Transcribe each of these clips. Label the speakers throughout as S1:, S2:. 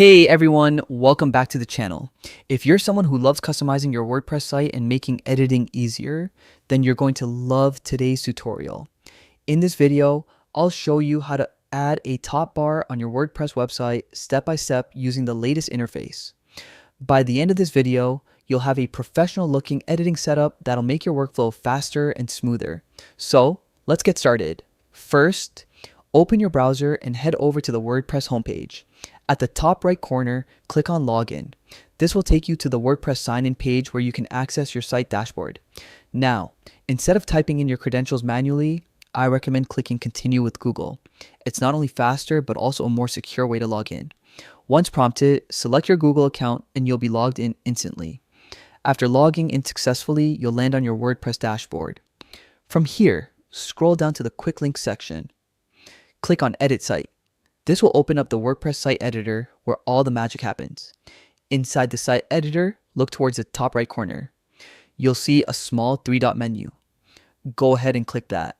S1: Hey everyone, welcome back to the channel. If you're someone who loves customizing your WordPress site and making editing easier, then you're going to love today's tutorial. In this video, I'll show you how to add a top bar on your WordPress website step by step using the latest interface. By the end of this video, you'll have a professional looking editing setup that'll make your workflow faster and smoother. So let's get started. First, open your browser and head over to the WordPress homepage. At the top right corner, click on Login. This will take you to the WordPress sign-in page where you can access your site dashboard. Now, instead of typing in your credentials manually, I recommend clicking Continue with Google. It's not only faster, but also a more secure way to log in. Once prompted, select your Google account and you'll be logged in instantly. After logging in successfully, you'll land on your WordPress dashboard. From here, scroll down to the Quick Links section. Click on Edit Site. This will open up the WordPress site editor where all the magic happens. Inside the site editor, look towards the top right corner. You'll see a small three-dot menu. Go ahead and click that.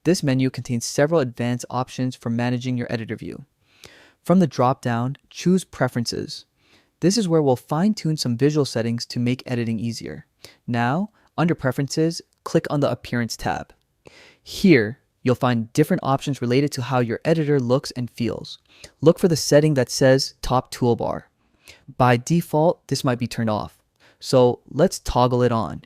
S1: This menu contains several advanced options for managing your editor view. From the drop-down, choose Preferences. This is where we'll fine-tune some visual settings to make editing easier. Now, under Preferences, click on the Appearance tab. Here, you'll find different options related to how your editor looks and feels. Look for the setting that says Top Toolbar. By default, this might be turned off. So let's toggle it on.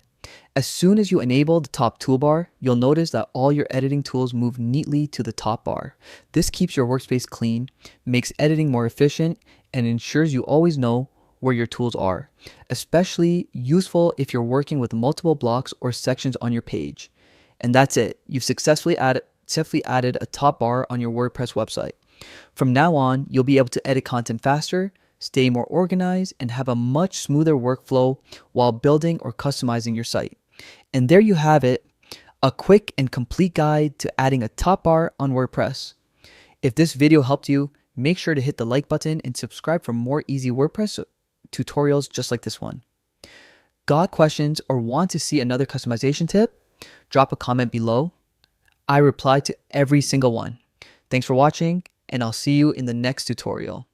S1: As soon as you enable the top toolbar, you'll notice that all your editing tools move neatly to the top bar. This keeps your workspace clean, makes editing more efficient, and ensures you always know where your tools are. Especially useful if you're working with multiple blocks or sections on your page. And that's it. You've successfully added a top bar on your WordPress website. From now on, you'll be able to edit content faster, stay more organized, and have a much smoother workflow while building or customizing your site. And there you have it, a quick and complete guide to adding a top bar on WordPress. If this video helped you, make sure to hit the like button and subscribe for more easy WordPress tutorials just like this one. Got questions or want to see another customization tip? Drop a comment below. I reply to every single one. Thanks for watching, and I'll see you in the next tutorial.